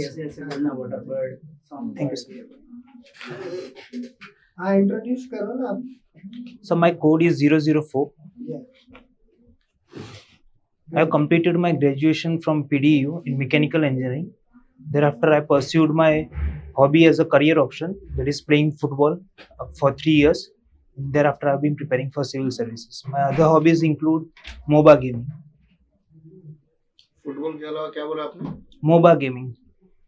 Yes, yes, golden water bird. Thank you, sir. हाँ introduce करो ना आप. So my code is 004. Yeah. I have completed my graduation from PDU in mechanical engineering. Thereafter, I pursued my hobby as a career option, that is playing football for 3 years. Thereafter, I have been preparing for civil services. My other hobbies include MOBA gaming. Football के अलावा क्या बोला आपने? MOBA gaming.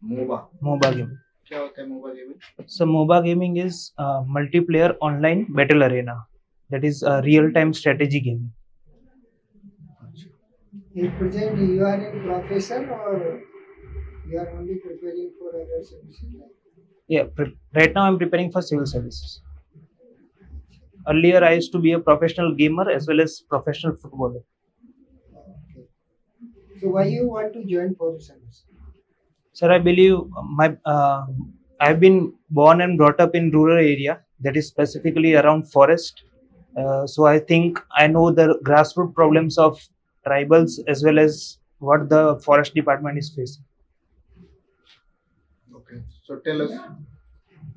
मोबा gaming. क्या होता है मोबा gaming? So MOBA gaming is multiplayer online battle arena. That is real-time strategy gaming. In present, you are in profession or you are only preparing for other services? Yeah, right now I'm preparing for civil services. Earlier, I used to be a professional gamer as well as professional footballer. Okay. So why you want to join forest service? Sir, I believe I've been born and brought up in rural area, that is specifically around forest. So I think I know the grassroots problems of tribals as well as what the forest department is facing. Okay, so tell us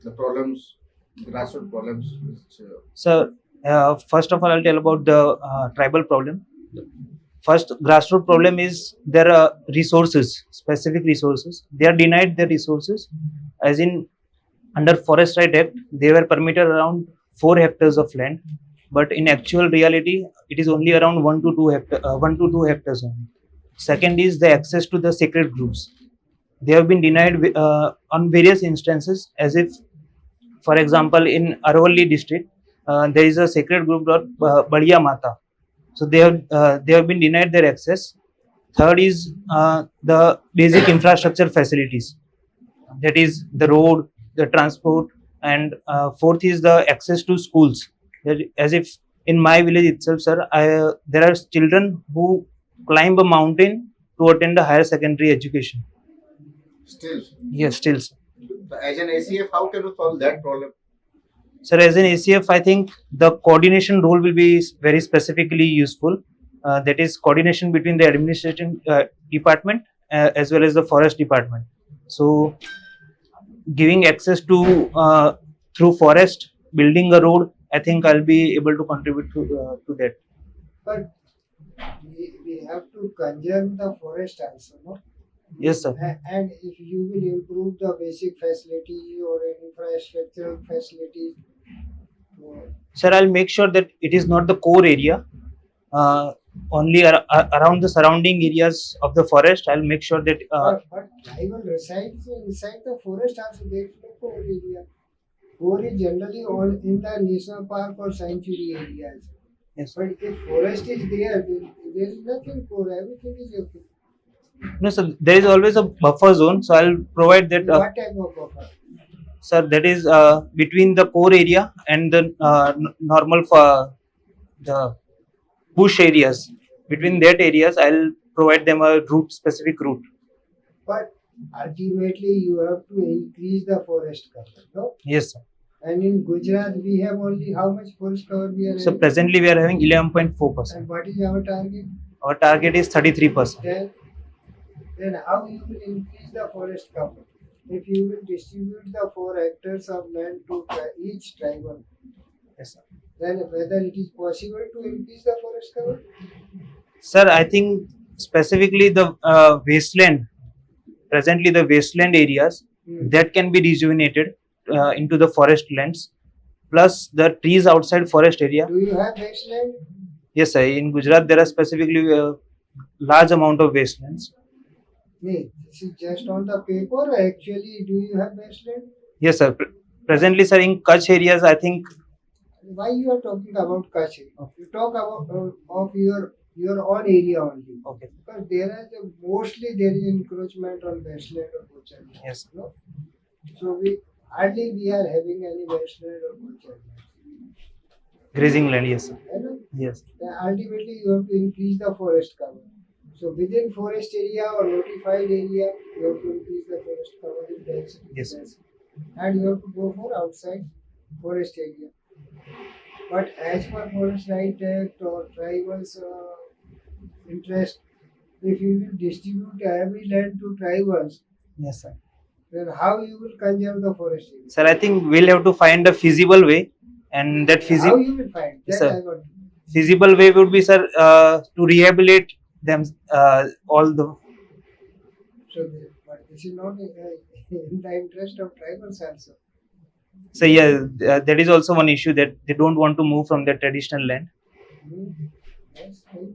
the problems, grassroots problems. So first of all, I'll tell about the tribal problem. First, grassroots problem is there are resources, specific resources. They are denied their resources, as in under Forest Right Act, they were permitted around 4 hectares of land, but in actual reality, it is only around 1 to 2 hectares only. Second is the access to the sacred groves. They have been denied on various instances, as if, for example, in Aravalli district, there is a sacred grove called Badiya Mata. So they have been denied their access. Third is the basic infrastructure facilities, that is the road, the transport, and fourth is the access to schools. As if in my village itself, sir, there are children who climb a mountain to attend a higher secondary education. Still, Yes, still, sir. as an ACF, how can you solve that problem? Sir, as an ACF, I think the coordination role will be very specifically useful. That is coordination between the administration department as well as the forest department. So, giving access to through forest, building a road, I think I'll be able to contribute to that. But we have to conserve the forest also, no? Yes, sir. And if you will improve the basic facility or infrastructural facilities. Sir, I'll make sure that it is not the core area. Only around the surrounding areas of the forest, I'll make sure that. But tribal resides inside the forest also. There is no core area. Core is generally all in the national park or sanctuary areas. Yes. But if forest is there, there is nothing core. Everything is okay. No, sir. There is always a buffer zone, so I'll provide that. What type of buffer? Sir, that is between the core area and the normal the bush areas. Between that areas, I'll provide them a route, specific route. But ultimately, you have to increase the forest cover, no? Yes, sir. And in Gujarat, we have only how much forest cover we are So having? presently we are having 11.4%. And what is our target? Our target is 33%. Then how you will increase the forest cover? If you will distribute the 4 hectares of land to each tribal, Yes, sir. then whether it is possible to increase the forest cover? Sir, I think specifically the wasteland, presently the wasteland areas, that can be rejuvenated into the forest lands, plus the trees outside forest area. Do you have wasteland? Yes, sir. In Gujarat, there are specifically a large amount of wastelands. No, this is just on the paper. Or actually, do you have wasteland? Yes, sir. Presently, sir, in Kutch areas, I think. Why you are talking about Kutch? You talk about of your own area only. Okay. Because mostly there is encroachment on wasteland or butcher. Yes. No? So we are having any wasteland or butcher. Grazing land, yes, sir. Yes. Then ultimately you have to increase the forest cover. So within forest area or notified area, you have to increase the forest cover in density. Yes. And you have to go for outside forest area. But as per Forest Right Act or tribals interest, if you will distribute every land to tribals, Yes, sir. Then how you will conserve the forest area? Sir, I think we'll have to find a feasible way, and that How you will find? That sir, I got. feasible way would be, sir, to rehabilitate them, all the. So, but this is not in the interest of tribals also. So yeah, that is also one issue, that they don't want to move from their traditional land. Yes, right.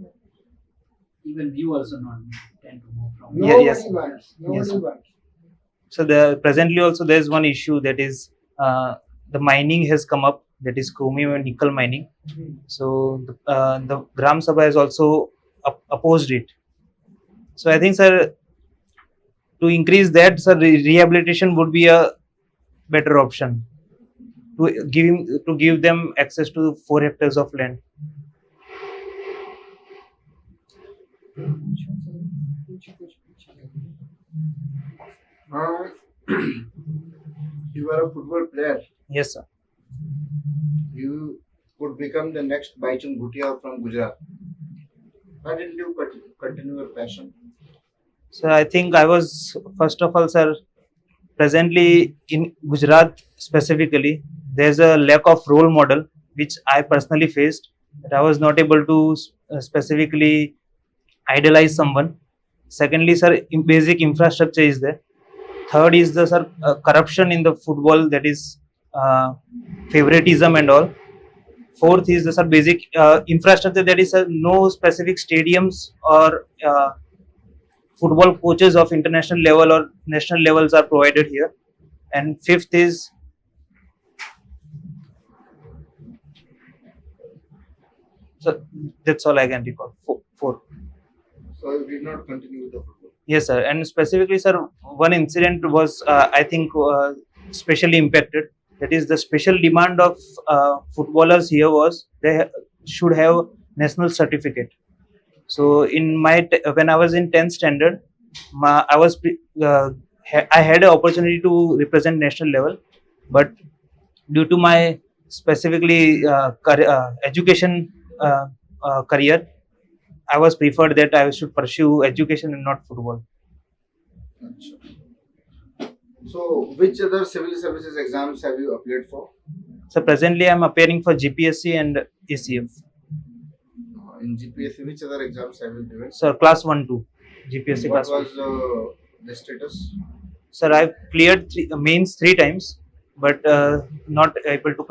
Even you also not tend to move from. Yeah, Nobody yes. wants. Nobody Yes. wants. So presently also there is one issue, that is the mining has come up, that is chromium and nickel mining. So the Gram Sabha has also opposed it. So I think, sir, to increase that, sir, rehabilitation would be a better option to give them access to 4 hectares of land. You are a football player. Yes, sir. You could become the next Baichung Bhutia from Gujarat. Why didn't you continue your passion? So I think I was, first of all, sir, presently in Gujarat specifically, there's a lack of role model, which I personally faced, that I was not able to specifically idolize someone. Secondly, sir, basic infrastructure is there. Third is the, sir, corruption in the football, that is favoritism and all. Fourth is the, sir, basic infrastructure, that is no specific stadiums or football coaches of international level or national levels are provided here. And fifth is, so that's all I can recall. Four. So you did not continue with the football. Yes, sir. And specifically, sir, one incident was, I think, specially impacted. That is, the special demand of footballers here was they should have national certificate. So in my when I was in 10th standard, I had an opportunity to represent national level, but due to my specifically education career, I was preferred that I should pursue education and not football. So which other civil services exams have you appeared for? So presently, I am appearing for GPSC and ACF. In GPSC, which other exams have you given? Sir, class 1-2, GPSC What class 1. was the status? Sir, I cleared mains 3 times, but not able to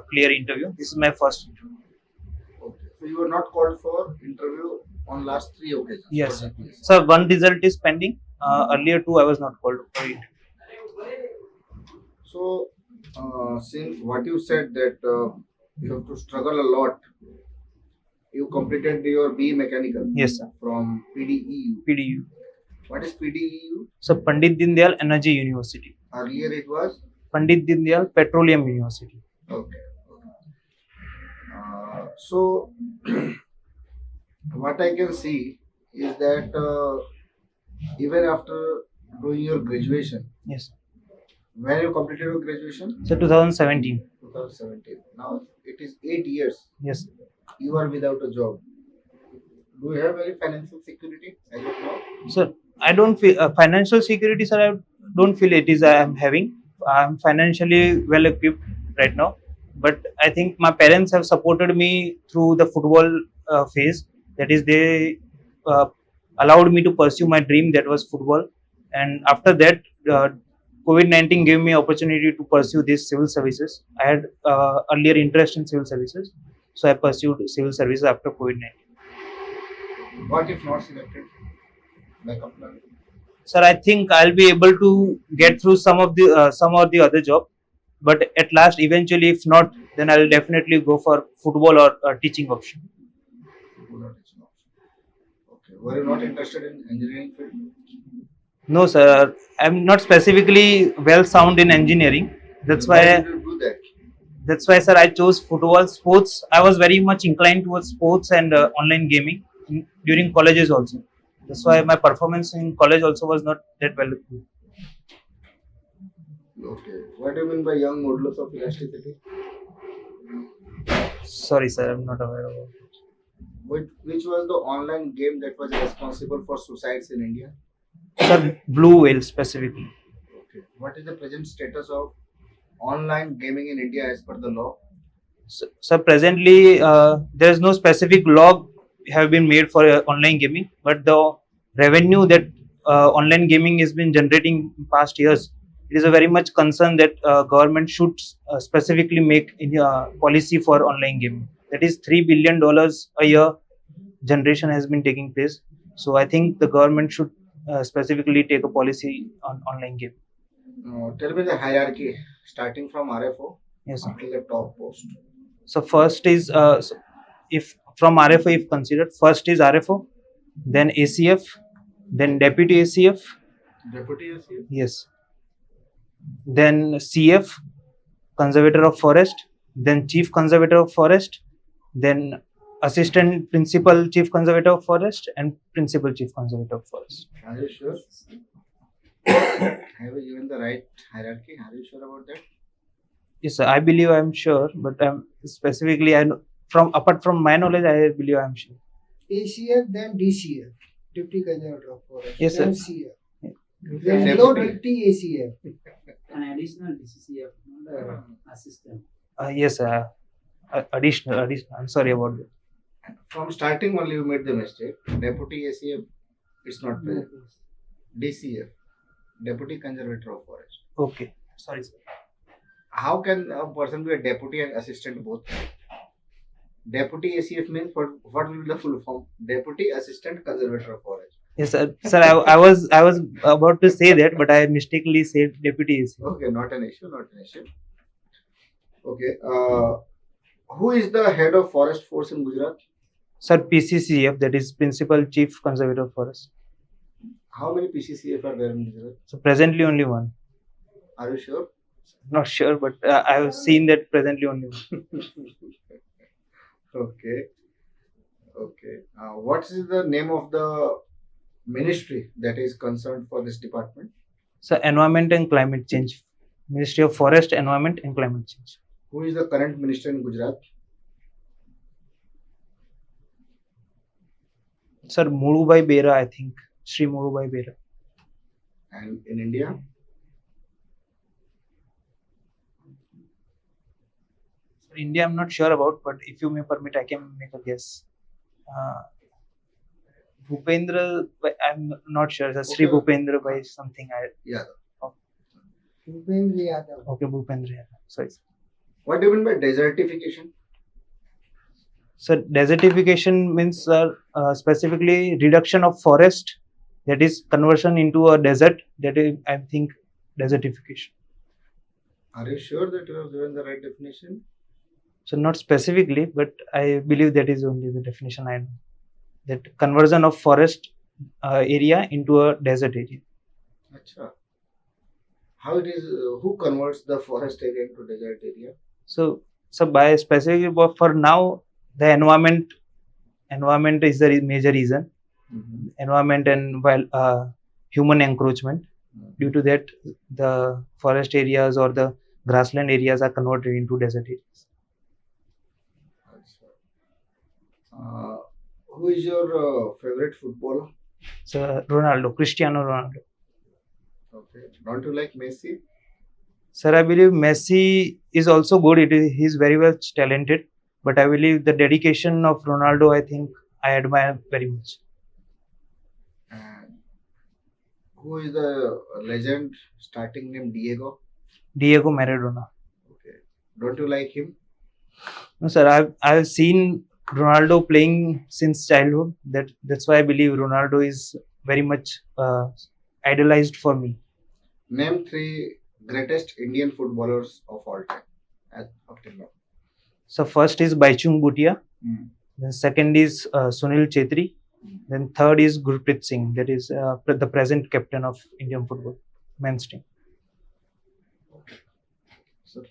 clear interview. This is my first interview. Okay. So you were not called for interview on last 3 occasions? Yes, for sir. GPSC. Sir, one result is pending. Earlier 2, I was not called for it. So, since what you said that you have to struggle a lot, you completed your BE Mechanical Yes, sir. from PDEU. PDU. What is PDEU? So, Pandit Dindayal Energy University. Earlier it was? Pandit Dindayal Petroleum University. Okay. So, what I can see is that even after doing your graduation, Yes, sir. when you completed your graduation? So, 2017. 2017. Now it is 8 years. Yes. You are without a job. Do you have any financial security as of now? So, I don't feel financial security, sir. I don't feel it is I am having. I am financially well equipped right now, but I think my parents have supported me through the football phase. That is, they allowed me to pursue my dream, that was football. And after that, COVID-19 gave me opportunity to pursue these civil services. I had earlier interest in civil services, so I pursued civil services after COVID-19. What if not selected? Like a plan? Sir, I think I'll be able to get through some or the other job, but at last, eventually, if not, then I'll definitely go for football or teaching option. Football or teaching option. Okay. Were you not interested in engineering field? No, sir. I'm not specifically well sound in engineering. That's Why why. did you do that? That's why, sir, I chose football. Sports. I was very much inclined towards sports and online gaming during colleges also. That's why my performance in college also was not that well. Okay. What do you mean by young modulus of elasticity? Sorry, sir, I'm not aware of it. Which was the online game that was responsible for suicides in India? Sir, Blue Whale specifically. Okay. Okay. What is the present status of online gaming in India as per the law? So presently, there is no specific law have been made for online gaming, but the revenue that online gaming has been generating in past years, it is a very much concern that government should specifically make policy for online gaming. That is $3 billion a year generation has been taking place. So I think the government should specifically take a policy on online gaming. Tell me the hierarchy starting from RFO Yes, sir. until the top post. So first is if from RFO if considered, first is RFO, then ACF, then Deputy ACF, Deputy ACF? yes, then CF, Conservator of Forest, then Chief Conservator of Forest, then Assistant Principal Chief Conservator of Forest, and Principal Chief Conservator of Forest. Are you sure? Have you given the right hierarchy? Are you sure about that? Yes, sir, I believe I am sure, but specifically, I know, from apart from my knowledge, I believe I am sure. ACF, then DCF, Deputy Conservator of Forest. Yes, sir. Then CF. Yeah. There is no Deputy ACF. An additional DCCF, not assistant. Yes, sir. Additional. I'm sorry about that. From starting only you made the mistake. Deputy ACF, it's not present. DCF, Deputy Conservator of Forest. Okay. Sorry, sir. How can a person be a deputy and assistant both? Deputy ACF means what will be the full form? Deputy Assistant Conservator of Forest. Yes, sir. Sir, I was about to say that, but I mistakenly said Deputy ACF. Okay, not an issue, not an issue. Okay, who is the head of Forest Force in Gujarat? Sir, PCCF, that is Principal Chief Conservator of Forest. How many PCCF are there in Gujarat? So presently only one. Are you sure? Not sure, but I have seen that presently only one. Okay. Okay. What is the name of the ministry that is concerned for this department? So Environment and Climate Change. Ministry of Forest, Environment and Climate Change. Who is the current minister in Gujarat? Sir, Murubai Bera, I think. Sri Murubai Bera. And in India? For India, I'm not sure about, but if you may permit, I can make a guess. Bhupendra, I'm not sure. Sri Okay. Bhupendra by something. Yeah. Bhupendra Yadav. Okay, Bhupendra. Sorry. What do you mean by desertification? So desertification means specifically reduction of forest, that is conversion into a desert. That is, I think, desertification. Are you sure that you have given the right definition? So not specifically, but I believe that is only the definition I know. That conversion of forest area into a desert area. Achha. How it is? Who converts the forest area into desert area? So by specific for now, the environment is the major reason. Environment and human encroachment. Due to that, the forest areas or the grassland areas are converted into desert areas. Who is your favorite footballer? So Ronaldo, Cristiano Ronaldo. Okay. Don't you like Messi? Sir, I believe Messi is also good. He's very much talented. But I believe the dedication of Ronaldo, I think I admire very much. And who is the legend starting name Diego? Diego Maradona. Okay. Don't you like him? No, sir. I've seen Ronaldo playing since childhood. That's why I believe Ronaldo is very much idolized for me. Name 3 greatest Indian footballers of all time. Up till now. So first is Baichung Bhutia. Then second is Sunil Chhetri. Then third is Gurpreet Singh. That is the present captain of Indian football men's team. So,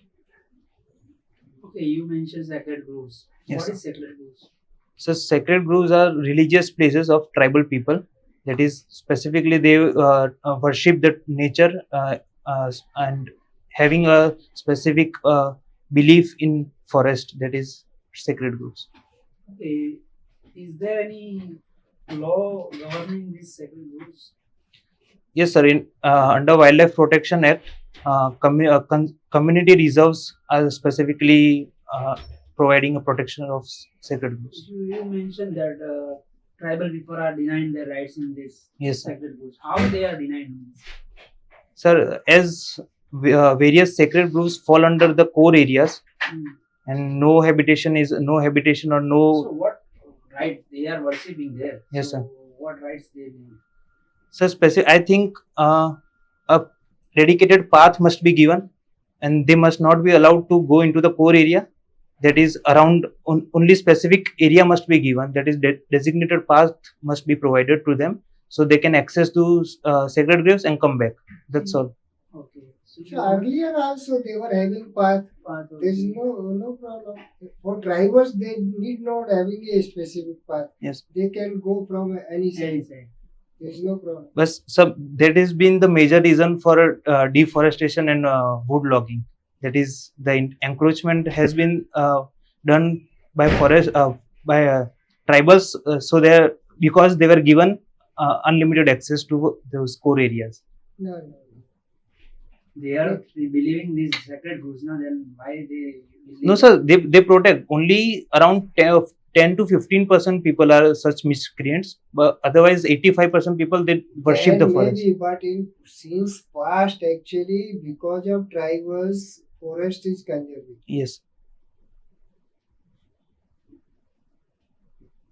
Okay, you mentioned sacred groves. Yes, What sir. is sacred groves? So sacred groves are religious places of tribal people. That is specifically they worship the nature and having a specific belief in forest. That is sacred groves. Okay, is there any law governing these sacred groves? Yes, sir. In under Wildlife Protection Act, community reserves are specifically providing a protection of sacred groves. You mentioned that tribal people are denying their rights in this Yes, sir. sacred groves. How they are denying this? Sir, as various sacred groves fall under the core areas, Hmm. and no habitation or no. So what right they are worshipping there? Yes, so sir. What rights they need? So specific, I think a dedicated path must be given, and they must not be allowed to go into the core area. That is around only specific area must be given. That is designated path must be provided to them, so they can access to sacred graves and come back. That's all. Okay. So So earlier also they were having path. There is no problem. For drivers, they need not having a specific path. Yes. They can go from any side. There is no problem. But so that has been the major reason for deforestation and wood logging. That is, the encroachment has been done by tribals. So they because they were given unlimited access to those core areas. No. They are believing these sacred groves now. Then why they? No, sir. They protect only around 10 to 15% people are such miscreants, but otherwise 85% people they worship the forest. Maybe, but since past actually because of tribals, forest is conserved. Yes.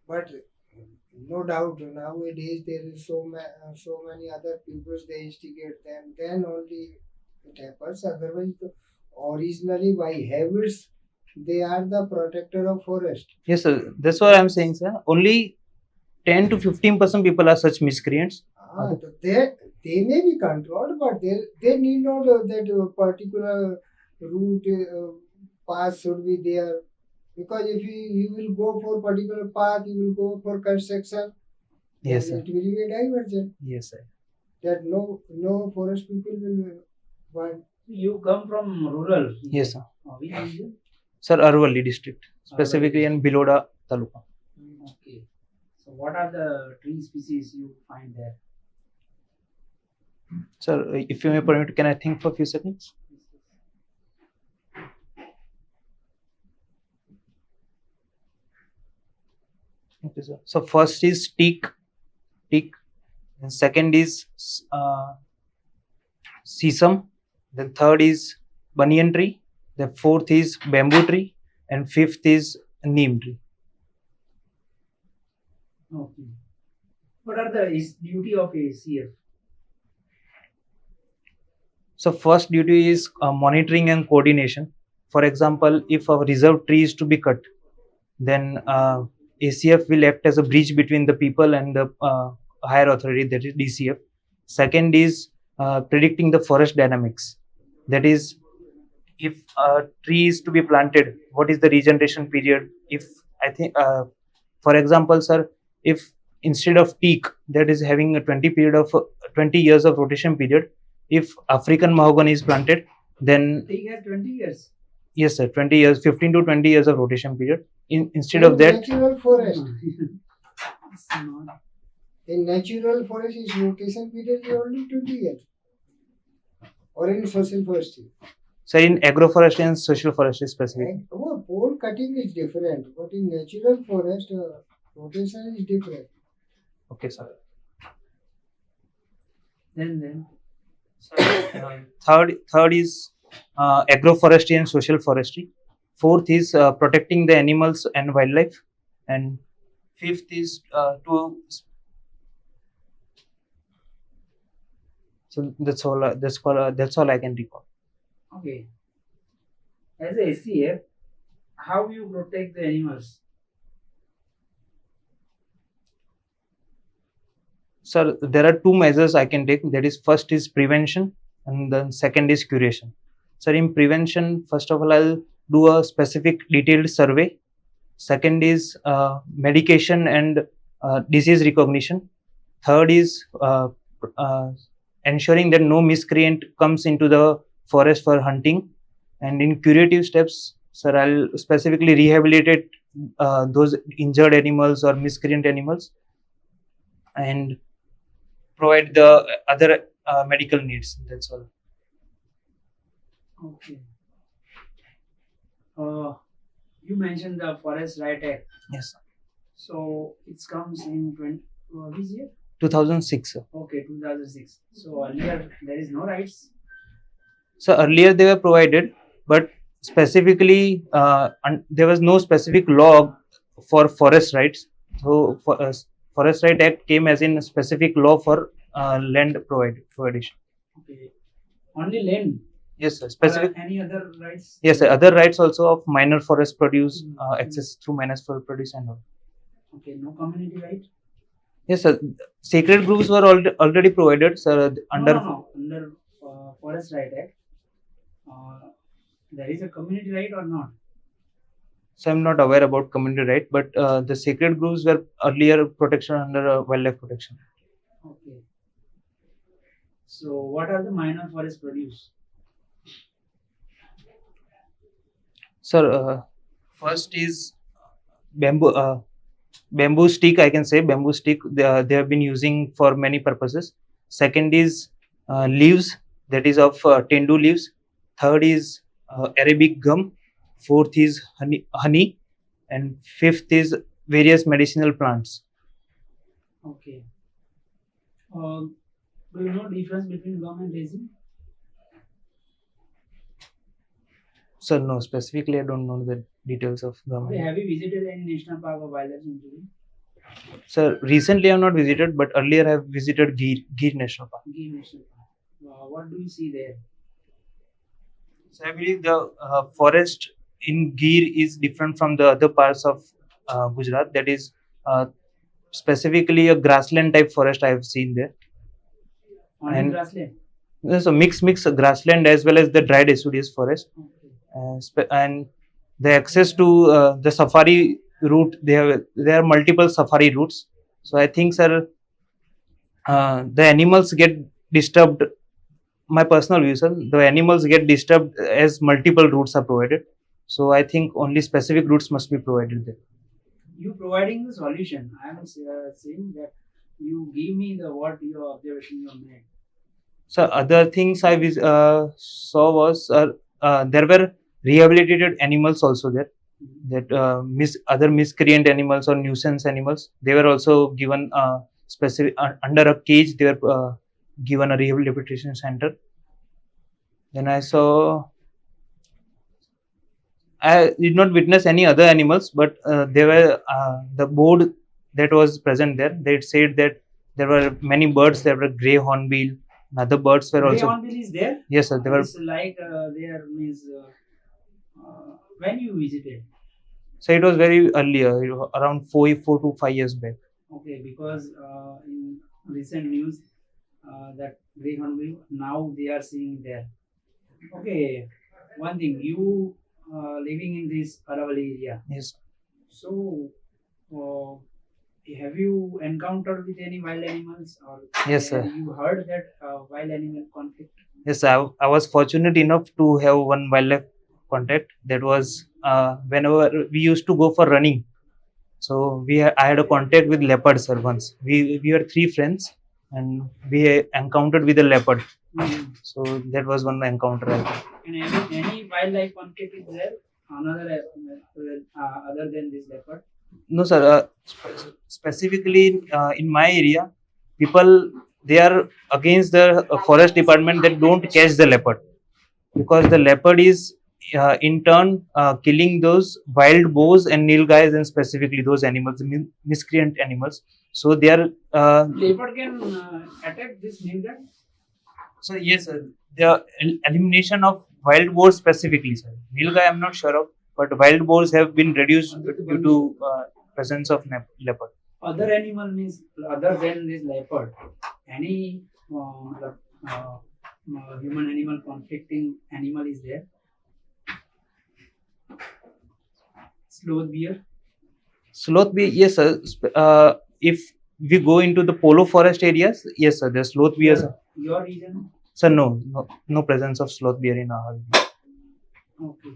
But no doubt nowadays there is so many other peoples they instigate them. Then only it happens. Otherwise, originally by habits they are the protector of forest. Yes, sir. That's what I'm saying, sir. Only 10 to 15% people are such miscreants. They may be controlled, but they need not that particular route path should be there. Because if you will go for particular path, you will go for construction. Yes, sir. It will be a diversion. Yes, sir. That no forest people will want. You come from rural. Yes, sir. Which region? Sir, Arvalli district, specifically in Biloda Taluka. Okay. So what are the tree species you find there? Sir, if you may permit, can I think for a few seconds? Okay, sir. So first is teak, and second is sesame, then third is banyan tree, the fourth is bamboo tree, and fifth is neem tree. Okay. What are the duty of ACF? So first duty is monitoring and coordination. For example, if a reserve tree is to be cut, then ACF will act as a bridge between the people and the higher authority, that is DCF. Second is predicting the forest dynamics. That is, if a tree is to be planted, what is the regeneration period? If I think, for example, sir, if instead of teak that is having a 20 years of rotation period, if African mahogany is planted, then Teak has 20 years. yes, sir, 20 years, 15 to 20 years of rotation period. Instead of that, natural forest. It's not. In natural forest, its rotation period is only 20 years. Or in social forestry. sir, in agroforestry and social forestry specifically. Pole cutting is different, but in natural forest, rotation is different. Okay, sir. Then. So, third is agroforestry and social forestry. Fourth is protecting the animals and wildlife, and fifth is so that's all. That's all I can recall. Okay. As a ACF, how you protect the animals? Sir, there are two measures I can take. That is, first is prevention, and then second is curation. Sir, in prevention, first of all, I'll do a specific detailed survey. Second is medication and disease recognition. Third is ensuring that no miscreant comes into the forest for hunting. And in curative steps, sir, I'll specifically rehabilitate those injured animals or miscreant animals, and provide the other medical needs. That's all. Okay. You mentioned the Forest Right Act. Yes, sir. So it comes in which year? 2006. Sir. Okay, 2006. So earlier there is no rights. So earlier they were provided, but specifically there was no specific law for forest rights. So Forest Right Act came as in a specific law for land provision. Okay. Only land. Yes, sir. Specific. Any other rights? Yes, sir. Other rights also of minor forest produce, access through minor forest produce and all. Okay. No community right. Yes, sir. Sacred groves were already provided, sir. Under Under Forest Right Act, there is a community right or not? So I'm not aware about community right, but the sacred groves were earlier protection under wildlife protection. Okay. So what are the minor forest produce? Sir, first is bamboo stick. I can say bamboo stick. They have been using for many purposes. Second is leaves, that is of tendu leaves. Third is Arabic gum. Fourth is honey, and fifth is various medicinal plants. Okay. Do you know difference between gum and resin? Sir, no, specifically I don't know the details of gum. Okay. Have you visited any national park or wildlife sanctuary? Sir, recently I have not visited, but earlier I have visited Gir National Park. Gir National Park. What do you see there? So I believe the forest in Gir is different from the other parts of Gujarat. That is specifically a grassland type forest I have seen there. Only grassland? So mix grassland as well as the dry deciduous forest. Okay. And the access to the safari route, there are multiple safari routes. So I think, sir, the animals get disturbed. My personal view, sir, the animals get disturbed as multiple routes are provided. So I think only specific routes must be provided there. You providing the solution. I am saying that you give me the what your observation you have made. So other things I saw was there were rehabilitated animals also there. That other miscreant animals or nuisance animals, they were also given specific under a cage. They were given a rehabilitation center. Then I did not witness any other animals, but there were the board that was present there. They said that there were many birds. There were grey hornbill. And other birds were also. Grey hornbill is there? Yes, sir. They were. It's like there means when you visited. So it was very earlier, around 4 to 5 years back. Okay, because in recent news that grey hornbill now they are seeing there. Okay, one thing, you living in this Aravalli area. Yes. So, have you encountered with any wild animals, or yes, sir. You heard that wild animal conflict? Yes, I was fortunate enough to have one wildlife contact. That was whenever we used to go for running. So I had a contact with leopard, sir. Once we were 3 friends, and we encountered with a leopard. So that was one encounter. And any wildlife conflict is there? Another other than this leopard? No, sir. Specifically in my area, people, they are against the forest department that don't catch the leopard, because the leopard is in turn killing those wild boars and nilgais, and specifically those animals, miscreant animals. So they are leopard can attack this nilgai? So yes, sir. The elimination of wild boars specifically, sir. Nilgai I am not sure of, but wild boars have been reduced due to presence of leopard. Other animal means other than this leopard, any human animal conflicting animal is there? Sloth bear? Sloth bear, yes, sir. If we go into the polo forest areas, yes, sir, there's sloth bears. Your region? Sir, no presence of sloth bear in our region. Okay.